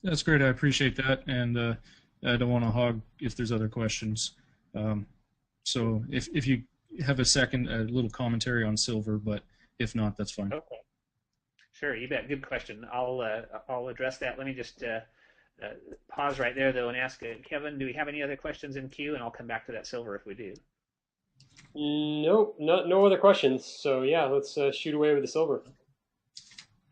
That's great. I appreciate that, and I don't want to hog if there's other questions. Um, so if you have a second, a little commentary on silver, but if not, that's fine. Okay. Sure, you bet. Good question. I'll address that. Let me just uh, pause right there though and ask Kevin, do we have any other questions in queue? And I'll come back to that silver if we do. Nope, no other questions. So yeah, let's shoot away with the silver.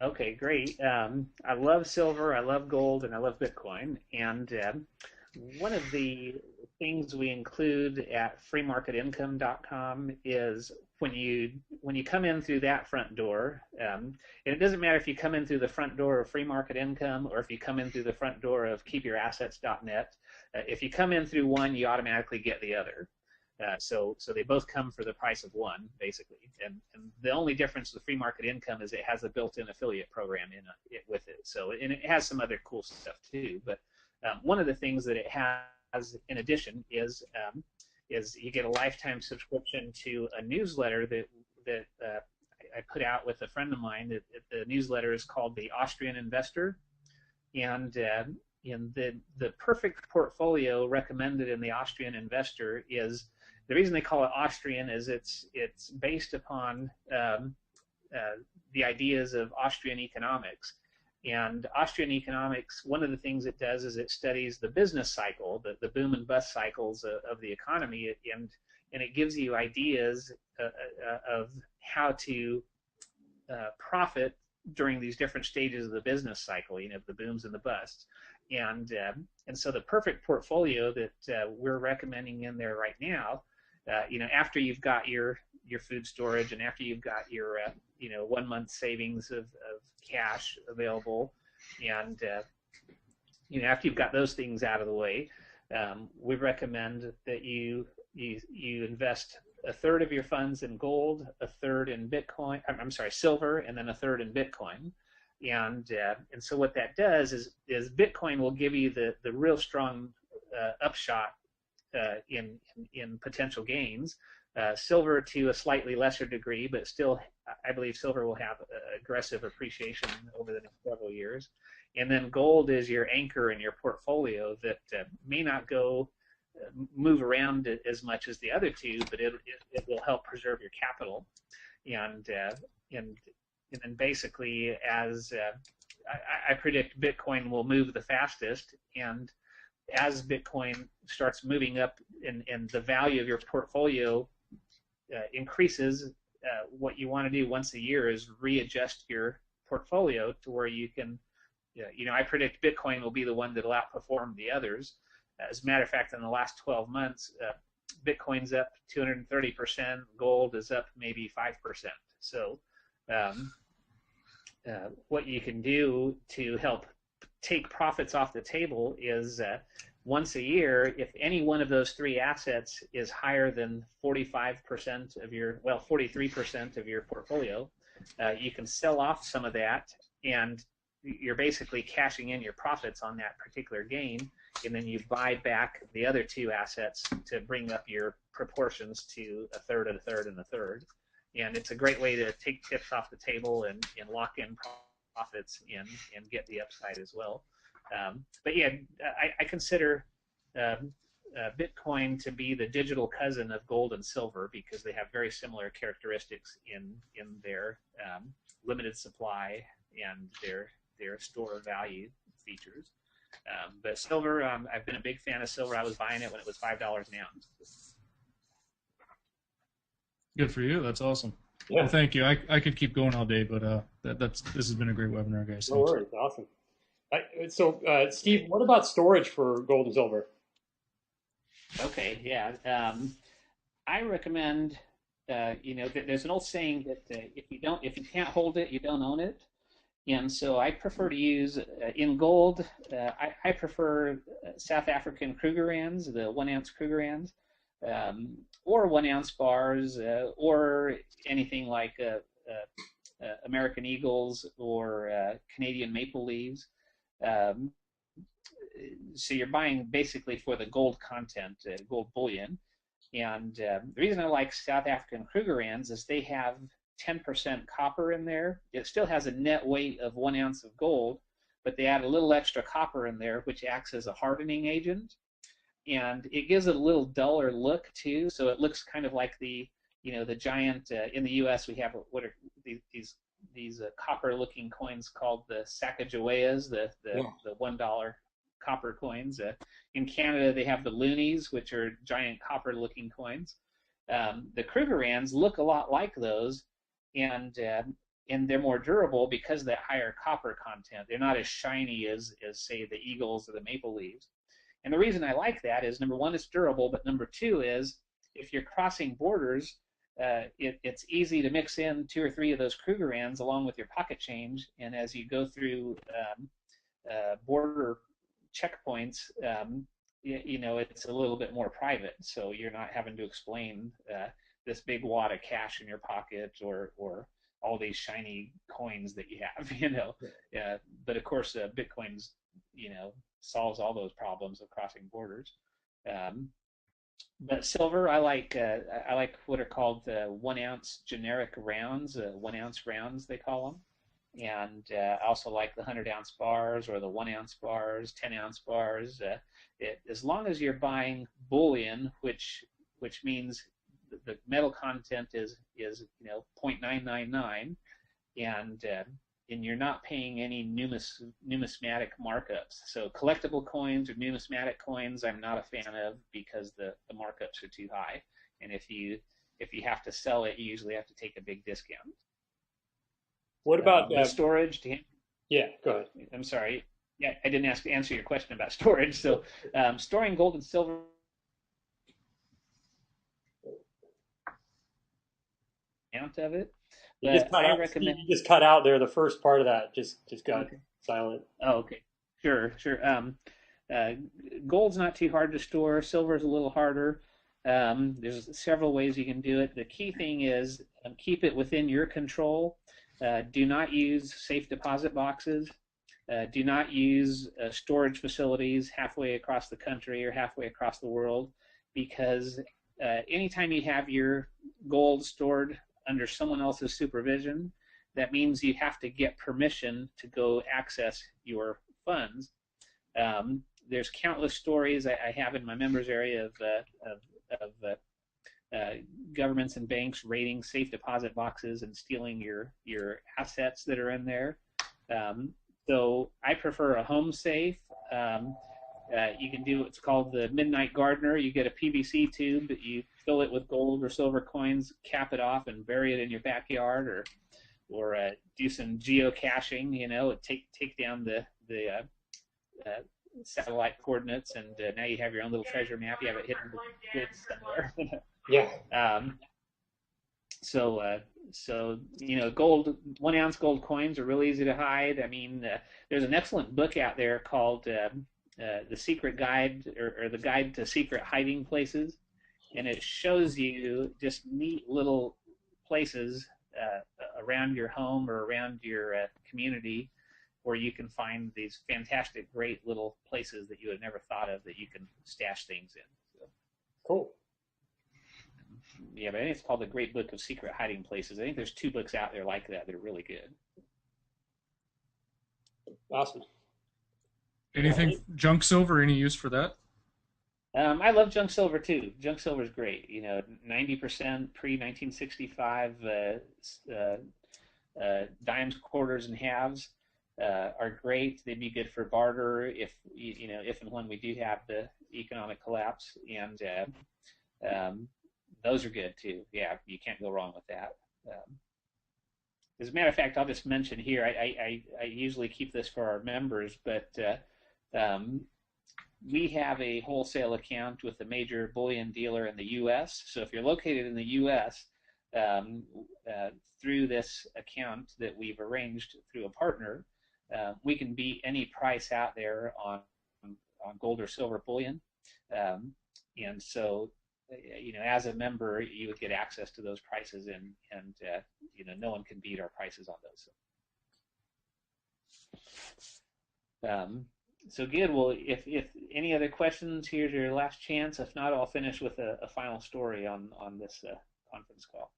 Okay, great. I love silver, I love gold, and I love Bitcoin. And one of the things we include at freemarketincome.com is when you come in through that front door, and it doesn't matter if you come in through the front door of Free Market Income or if you come in through the front door of keepyourassets.net. If you come in through one, you automatically get the other. So they both come for the price of one, basically. And the only difference with Free Market Income is it has a built-in affiliate program with it. So and it has some other cool stuff too. But one of the things that it has in addition is you get a lifetime subscription to a newsletter that I put out with a friend of mine. The newsletter is called The Austrian Investor, and in the perfect portfolio recommended in the Austrian Investor is the reason they call it Austrian is it's based upon the ideas of Austrian economics. And Austrian economics, one of the things it does is it studies the business cycle, the boom and bust cycles of the economy, and it gives you ideas of how to profit during these different stages of the business cycle, the booms and the busts. And so the perfect portfolio that we're recommending in there right now, after you've got your food storage and after you've got your 1 month savings of cash available, and after you've got those things out of the way, we recommend that you invest a third of your funds in gold, a third in Bitcoin. I'm sorry, silver, and then a third in Bitcoin. And so what that does is Bitcoin will give you the real strong upshot in potential gains. Silver to a slightly lesser degree, but still, I believe silver will have aggressive appreciation over the next several years. And then gold is your anchor in your portfolio that may not move around as much as the other two, but it will help preserve your capital. And then basically, as I predict Bitcoin will move the fastest, and as Bitcoin starts moving up and the value of your portfolio increases, what you want to do once a year is readjust your portfolio to where you can, I predict Bitcoin will be the one that will outperform the others. As a matter of fact, in the last 12 months, Bitcoin's up 230%, gold is up maybe 5%. So what you can do to help take profits off the table is once a year, if any one of those three assets is higher than 45% of 43% of your portfolio, you can sell off some of that, and you're basically cashing in your profits on that particular gain, and then you buy back the other two assets to bring up your proportions to a third and a third and a third. And it's a great way to take tips off the table and lock in profits and get the upside as well. But yeah, I consider Bitcoin to be the digital cousin of gold and silver because they have very similar characteristics in their limited supply and their store of value features. But silver, I've been a big fan of silver. I was buying it when it was $5 an ounce. Good for you. That's awesome. Well, Yeah, thank you. I could keep going all day, but this has been a great webinar, guys. no Thanks. worries. Awesome. So, Steve, what about storage for gold and silver? Okay, yeah. I recommend, there's an old saying that if you can't hold it, you don't own it. And so I prefer to use in gold. I prefer South African Krugerrands, the 1 ounce Krugerrands, or 1 ounce bars, or anything like American Eagles or Canadian maple leaves. Um, so you're buying basically for the gold content, gold bullion. And the reason I like South African Krugerrands is they have 10% copper in there. It still has a net weight of 1 ounce of gold, but they add a little extra copper in there, which acts as a hardening agent, and it gives it a little duller look too. So it looks kind of like the the giant. In the U.S. we have what are these copper-looking coins called the Sacagaweas, the $1 copper coins. In Canada, they have the loonies, which are giant copper-looking coins. The Krugerrands look a lot like those, and they're more durable because of that higher copper content. They're not as shiny as say the Eagles or the Maple Leaves. And the reason I like that is, number one, it's durable, but number two is if you're crossing borders, it's easy to mix in 2 or 3 of those Krugerrands along with your pocket change, and as you go through border checkpoints, it's a little bit more private, so you're not having to explain this big wad of cash in your pocket or all these shiny coins that you have, but of course, Bitcoin's, solves all those problems of crossing borders. But silver, I like what are called 1 ounce generic rounds, 1 ounce rounds they call them, and I also like the 100-ounce bars or the 1 ounce bars, 10-ounce bars. As long as you're buying bullion, which means the metal content is 0.999, and you're not paying any numismatic markups. So collectible coins or numismatic coins, I'm not a fan of because the markups are too high. And if you have to sell it, you usually have to take a big discount. What about the storage? Yeah, go ahead. I'm sorry. Yeah, I didn't answer your question about storage. So storing gold and silver amount of it. You just cut out there. The first part of that just got silent. Oh, okay. Sure. Gold's not too hard to store. Silver's a little harder. There's several ways you can do it. The key thing is keep it within your control. Do not use safe deposit boxes. Do not use storage facilities halfway across the country or halfway across the world, because anytime you have your gold stored under someone else's supervision, that means you have to get permission to go access your funds. There's countless stories I have in my members area of governments and banks raiding safe deposit boxes and stealing your assets that are in there. So I prefer a home safe. You can do what's called the Midnight Gardener. You get a PVC tube that you fill it with gold or silver coins, cap it off, and bury it in your backyard, or do some geocaching. Take down the satellite coordinates, and now you have your own little treasure map. You have it hidden good somewhere. Yeah. So gold 1 ounce gold coins are really easy to hide. I mean, there's an excellent book out there called The Secret Guide or The Guide to Secret Hiding Places, and it shows you just neat little places around your home or around your community where you can find these fantastic, great little places that you had never thought of that you can stash things in. So. Cool. Yeah, but I think it's called The Great Book of Secret Hiding Places. I think there's 2 books out there like that that are really good. Awesome. Anything junk silver? Any use for that? I love junk silver too. Junk silver is great. 90% pre-1965 dimes, quarters, and halves are great. They'd be good for barter if and when we do have the economic collapse, and those are good too. Yeah, you can't go wrong with that. As a matter of fact, I'll just mention here, I usually keep this for our members, but we have a wholesale account with a major bullion dealer in the U.S. So if you're located in the U.S., through this account that we've arranged through a partner, we can beat any price out there on gold or silver bullion. And so, as a member, you would get access to those prices, and no one can beat our prices on those. So good. Well, if any other questions, here's your last chance. If not, I'll finish with a final story on this conference call.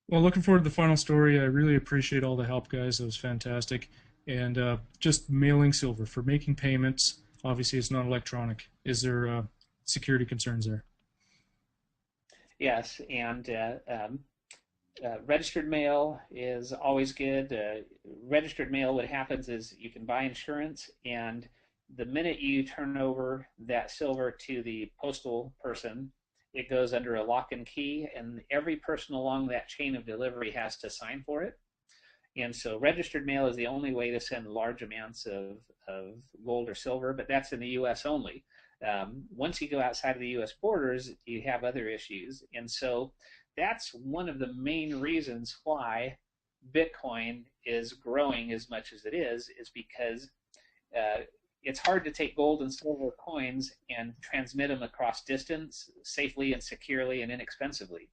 Well, looking forward to the final story. I really appreciate all the help, guys. It was fantastic. and just mailing silver for making payments. Obviously, it's not electronic. Is there security concerns there? Yes, and registered mail is always good. Registered mail, what happens is you can buy insurance, and the minute you turn over that silver to the postal person, it goes under a lock and key, and every person along that chain of delivery has to sign for it. And so registered mail is the only way to send large amounts of gold or silver, but that's in the US only. Once you go outside of the US borders, you have other issues. And so that's one of the main reasons why Bitcoin is growing as much as it is because it's hard to take gold and silver coins and transmit them across distance safely and securely and inexpensively.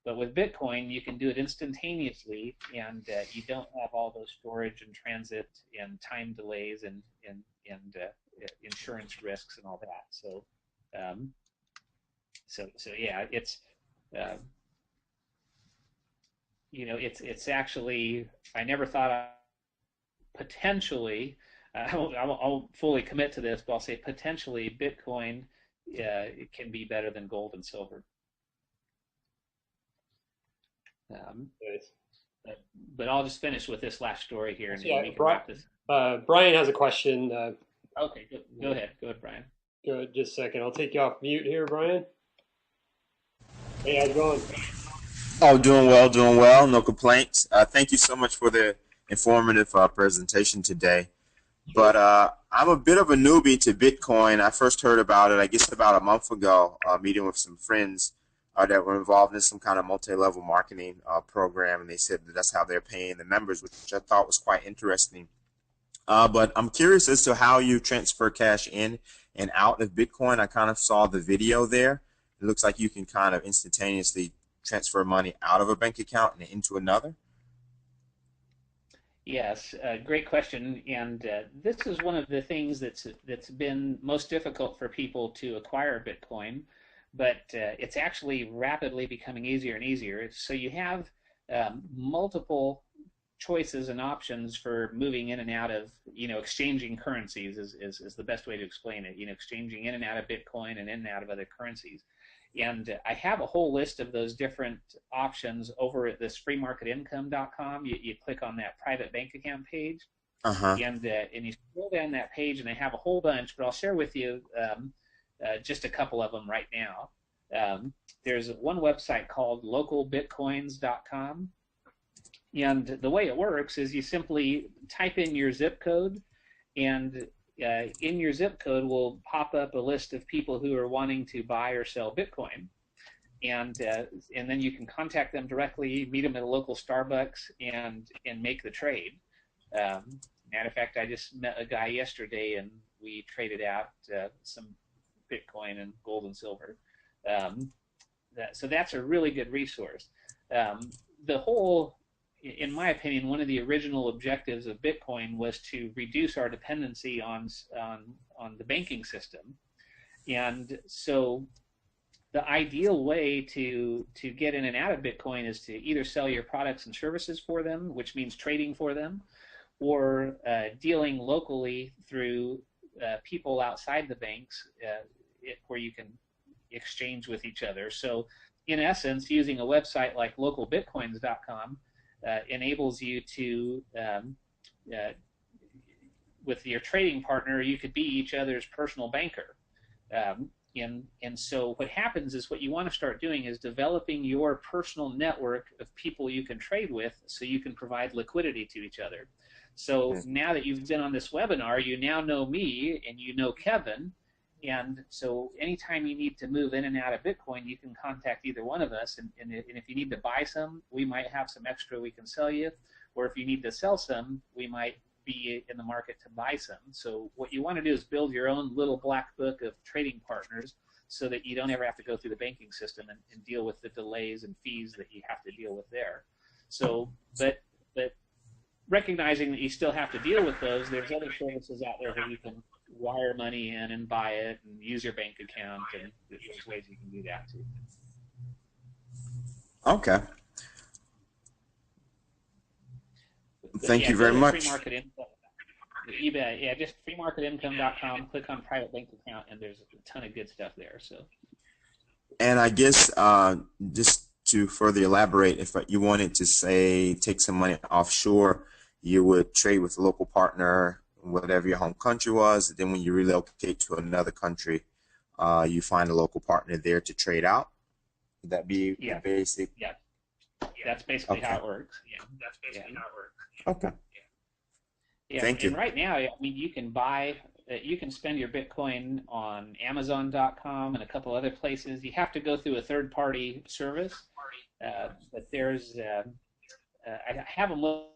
But with Bitcoin, you can do it instantaneously, and you don't have all those storage and transit and time delays and insurance risks and all that. So, so yeah, it's uh, it's actually I never thought potentially I'll fully commit to this, but I'll say potentially Bitcoin it can be better than gold and silver. Nice. But I'll just finish with this last story here, and Yeah, we can wrap this. Brian has a question. Okay, go ahead, Brian. Good, just a second. I'll take you off mute here, Brian. Hey, how's it going? Oh, doing well, no complaints. Thank you so much for the informative presentation today. But I'm a bit of a newbie to Bitcoin. I first heard about it, I guess, about a month ago, meeting with some friends that were involved in some kind of multi-level marketing program, and they said that that's how they're paying the members, which I thought was quite interesting. But I'm curious as to how you transfer cash in and out of Bitcoin. I kind of saw the video there. It looks like you can kind of instantaneously transfer money out of a bank account and into another. Yes, great question. And this is one of the things that's been most difficult for people to acquire Bitcoin, but it's actually rapidly becoming easier and easier. So you have multiple choices and options for moving in and out of, exchanging currencies is the best way to explain it. Exchanging in and out of Bitcoin and in and out of other currencies. And I have a whole list of those different options over at this freemarketincome.com. You click on that private bank account page, and you scroll down that page, and I have a whole bunch, but I'll share with you just a couple of them right now. There's one website called localbitcoins.com, and the way it works is you simply type in your zip code, and in your zip code will pop up a list of people who are wanting to buy or sell Bitcoin, and then you can contact them directly, meet them at a local Starbucks, and make the trade. Matter of fact, I just met a guy yesterday, and we traded out some Bitcoin and gold and silver. So that's a really good resource. The whole, in my opinion, one of the original objectives of Bitcoin was to reduce our dependency on the banking system, and so the ideal way to get in and out of Bitcoin is to either sell your products and services for them, which means trading for them, or dealing locally through people outside the banks, where you can exchange with each other. So, in essence, using a website like localbitcoins.com enables you to, with your trading partner, you could be each other's personal banker. And so what happens is, what you want to start doing is developing your personal network of people you can trade with, so you can provide liquidity to each other. So now that you've been on this webinar, you now know me and you know Kevin. And so anytime you need to move in and out of Bitcoin, you can contact either one of us. And if you need to buy some, we might have some extra we can sell you. Or if you need to sell some, we might be in the market to buy some. So what you want to do is build your own little black book of trading partners, so that you don't ever have to go through the banking system and deal with the delays and fees that you have to deal with there. So, but recognizing that you still have to deal with those, there's other services out there where you can wire money in and buy it and use your bank account, and there's ways you can do that too. Okay. Thank you very much. eBay, yeah, just freemarketincome.com. Click on private bank account, and there's a ton of good stuff there. So. And I guess just to further elaborate, if you wanted to say take some money offshore, you would trade with a local partner, whatever your home country was. Then when you relocate to another country, you find a local partner there to trade out. Would that be the basic? Yeah, that's basically how it works. Yeah, that's basically how it works. Okay. Yeah, Thank you. And right now, I mean, you can spend your Bitcoin on Amazon.com and a couple other places. You have to go through a third-party service, but there's I have them look.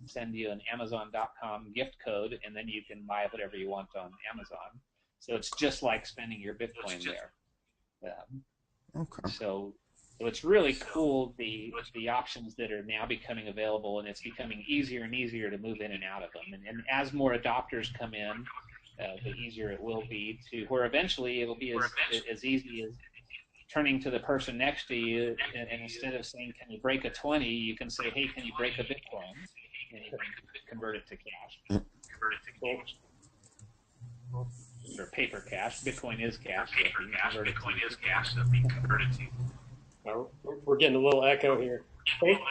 Send you an Amazon.com gift code, and then you can buy whatever you want on Amazon. So it's just like spending your Bitcoin there. Okay. So it's really cool the options that are now becoming available, and it's becoming easier and easier to move in and out of them. And as more adopters come in, the easier it will be to where eventually it'll be as easy as turning to the person next to you, and instead of saying, "Can you break a 20?" you can say, "Hey, can you break a Bitcoin?" And you can convert it to cash. Or paper cash. Bitcoin is cash. So We're getting a little echo here.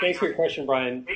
Thanks for your question, Brian.